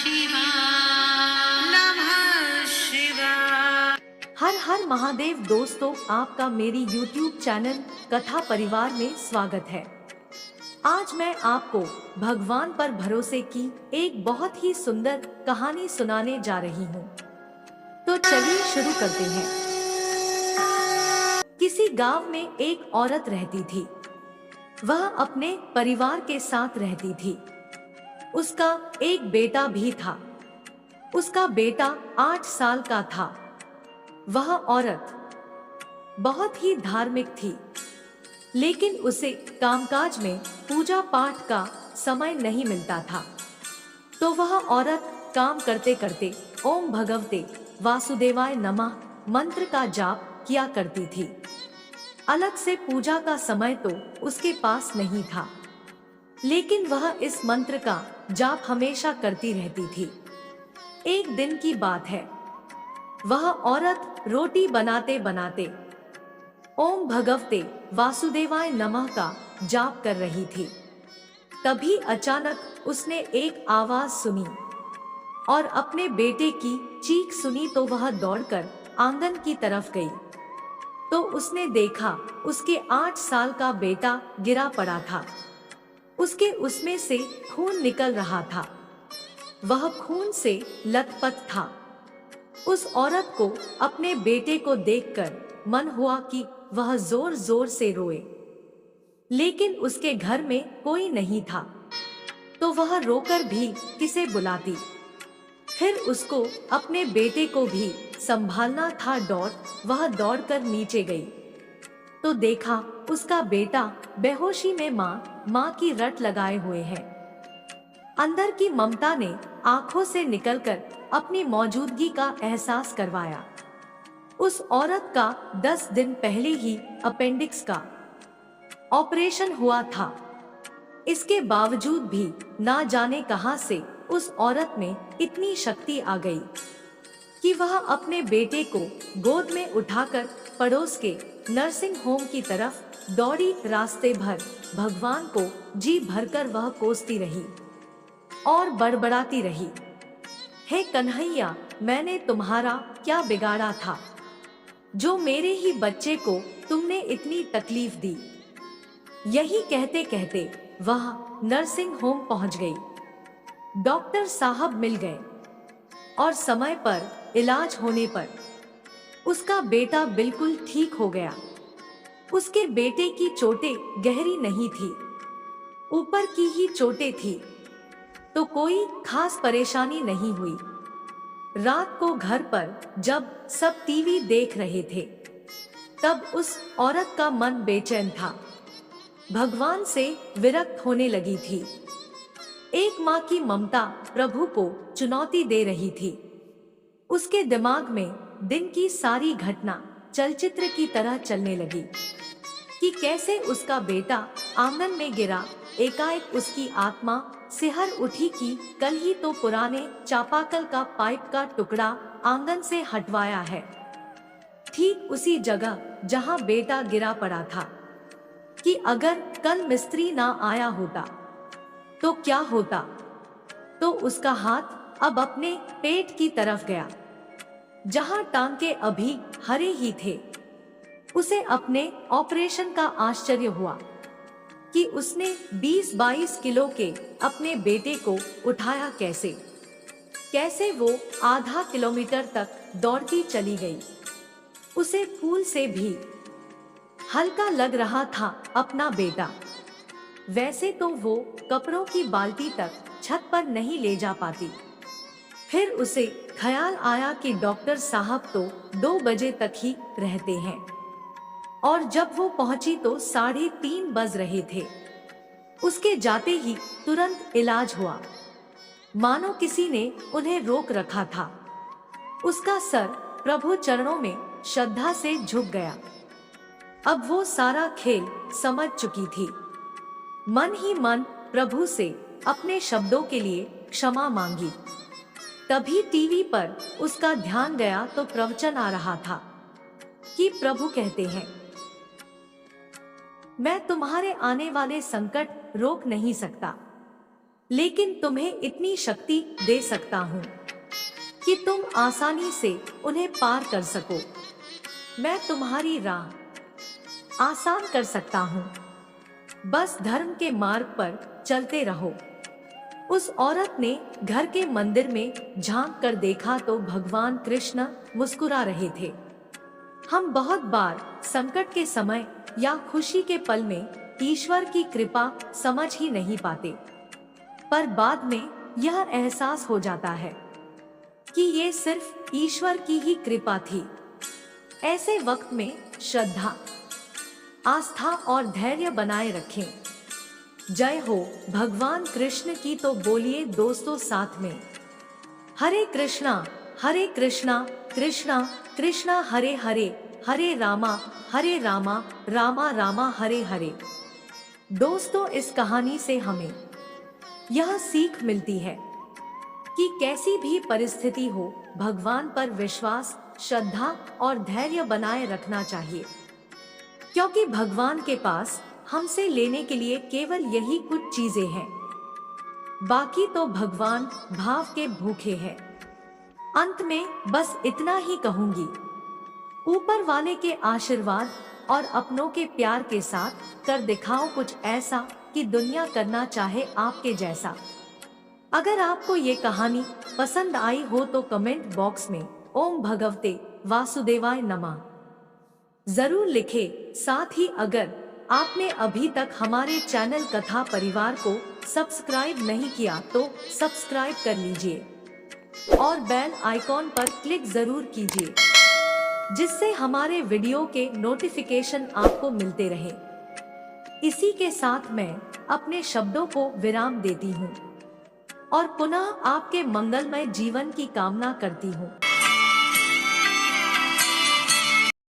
शिवाय नमः शिवाय। हर हर महादेव दोस्तों, आपका मेरी YouTube चैनल कथा परिवार में स्वागत है। आज मैं आपको भगवान पर भरोसे की एक बहुत ही सुंदर कहानी सुनाने जा रही हूँ। तो चलिए शुरू करते हैं। किसी गांव में एक औरत रहती थी। वह अपने परिवार के साथ रहती थी। उसका एक बेटा भी था। उसका बेटा 8 साल का था। वह औरत बहुत ही धार्मिक थी, लेकिन उसे कामकाज में पूजा पाठ का समय नहीं मिलता था। तो वह औरत काम करते करते ओम भगवते वासुदेवाय नमः मंत्र का जाप किया करती थी। अलग से पूजा का समय तो उसके पास नहीं था, लेकिन वह इस मंत्र का जाप हमेशा करती रहती थी। एक दिन की बात है। वह औरत रोटी बनाते बनाते ओम भगवते वासुदेवाय नमः का जाप कर रही थी। तभी अचानक उसने एक आवाज सुनी और अपने बेटे की चीख सुनी। तो वह दौड़कर आंगन की तरफ गई। तो उसने देखा उसके 8 साल का बेटा गिरा पड़ा था। उसमें से खून निकल रहा था। वह खून से लथपथ था। उस औरत को अपने बेटे को देखकर मन हुआ कि वह जोर जोर से रोए, लेकिन उसके घर में कोई नहीं था। तो वह रोकर भी किसे बुलाती। फिर उसको अपने बेटे को भी संभालना था। वह दौड़कर नीचे गई तो देखा उसका बेटा बेहोशी में माँ की रट लगाए हुए है। अंदर की ममता ने आंखों से निकलकर अपनी मौजूदगी का एहसास करवाया। उस औरत का 10 दिन पहले ही अपेंडिक्स का ऑपरेशन हुआ था। इसके बावजूद भी ना जाने कहां से उस औरत में इतनी शक्ति आ गई कि वह अपने बेटे को गोद में उठाकर पड़ोस के नर्सिंग होम की तरफ दौड़ी। रास्ते भर भगवान को जी भरकर वह कोसती रही और बड़बड़ाती रही, हे कन्हैया, मैंने तुम्हारा क्या बिगाड़ा था जो मेरे ही बच्चे को तुमने इतनी तकलीफ दी। यही कहते कहते वह नर्सिंग होम पहुंच गई। डॉक्टर साहब मिल गए और समय पर इलाज होने पर उसका बेटा बिल्कुल ठीक हो गया। उसके बेटे की चोटें गहरी नहीं थी, ऊपर की ही चोटें थी, तो कोई खास परेशानी नहीं हुई। रात को घर पर जब सब टीवी देख रहे थे, तब उस औरत का मन बेचैन था, भगवान से विरक्त होने लगी थी। एक माँ की ममता प्रभु को चुनौती दे रही थी। उसके दिमाग में दिन की सारी घटना चलचित्र की तरह चलने लगी कि कैसे उसका बेटा आंगन में गिरा। एकाएक उसकी आत्मा सिहर उठी कि कल ही तो पुराने चापाकल का पाइप का टुकड़ा आंगन से हटवाया है, ठीक उसी जगह जहां बेटा गिरा पड़ा था। कि अगर कल मिस्त्री ना आया होता तो क्या होता। तो उसका हाथ अब अपने पेट की तरफ गया, जहां टांके अभी हरे ही थे। उसे अपने ऑपरेशन का आश्चर्य हुआ कि उसने 20-22 किलो के अपने बेटे को उठाया कैसे। कैसे वो आधा किलोमीटर तक दौड़ती चली गई। उसे फूल से भी हल्का लग रहा था अपना बेटा। वैसे तो वो कपड़ों की बाल्टी तक छत पर नहीं ले जा पाती। फिर उसे ख्याल आया कि डॉक्टर साहब तो 2 बजे तक ही रहते हैं, और जब वो पहुंची तो 3:30 बज रहे थे। उसके जाते ही तुरंत इलाज हुआ, मानो किसी ने उन्हें रोक रखा था। उसका सर प्रभु चरणों में श्रद्धा से झुक गया। अब वो सारा खेल समझ चुकी थी। मन ही मन प्रभु से अपने शब्दों के लिए क्षमा मांगी। तभी टीवी पर उसका ध्यान गया तो प्रवचन आ रहा था कि प्रभु कहते हैं, मैं तुम्हारे आने वाले संकट रोक नहीं सकता, लेकिन तुम्हें इतनी शक्ति दे सकता हूँ कि तुम आसानी से उन्हें पार कर सको। मैं तुम्हारी राह आसान कर सकता हूँ, बस धर्म के मार्ग पर चलते रहो। उस औरत ने घर के मंदिर में झांक कर देखा तो भगवान कृष्ण मुस्कुरा रहे थे। हम बहुत बार संकट के समय या खुशी के पल में ईश्वर की कृपा समझ ही नहीं पाते, पर बाद में यह एहसास हो जाता है कि ये सिर्फ ईश्वर की ही कृपा थी। ऐसे वक्त में श्रद्धा, आस्था और धैर्य बनाए रखें। जय हो भगवान कृष्ण की। तो बोलिए दोस्तों साथ में, हरे कृष्णा कृष्णा कृष्णा हरे हरे, हरे रामा रामा रामा हरे हरे। दोस्तों, इस कहानी से हमें यह सीख मिलती है कि कैसी भी परिस्थिति हो, भगवान पर विश्वास, श्रद्धा और धैर्य बनाए रखना चाहिए, क्योंकि भगवान के पास हमसे लेने के लिए केवल यही कुछ चीजें हैं। बाकी तो भगवान भाव के भूखे हैं। अंत में बस इतना ही कहूंगी, ऊपर वाले के आशीर्वाद और अपनों के प्यार के साथ कर दिखाओ कुछ ऐसा कि दुनिया करना चाहे आपके जैसा। अगर आपको ये कहानी पसंद आई हो तो कमेंट बॉक्स में ओम भगवते वासुदेवाय नमः जरूर लिखें। साथ ही अगर आपने अभी तक हमारे चैनल कथा परिवार को सब्सक्राइब नहीं किया तो सब्सक्राइब कर लीजिए और बेल आइकॉन पर क्लिक जरूर कीजिए, जिससे हमारे वीडियो के नोटिफिकेशन आपको मिलते रहे। इसी के साथ मैं अपने शब्दों को विराम देती हूँ और पुनः आपके मंगलमय जीवन की कामना करती हूँ।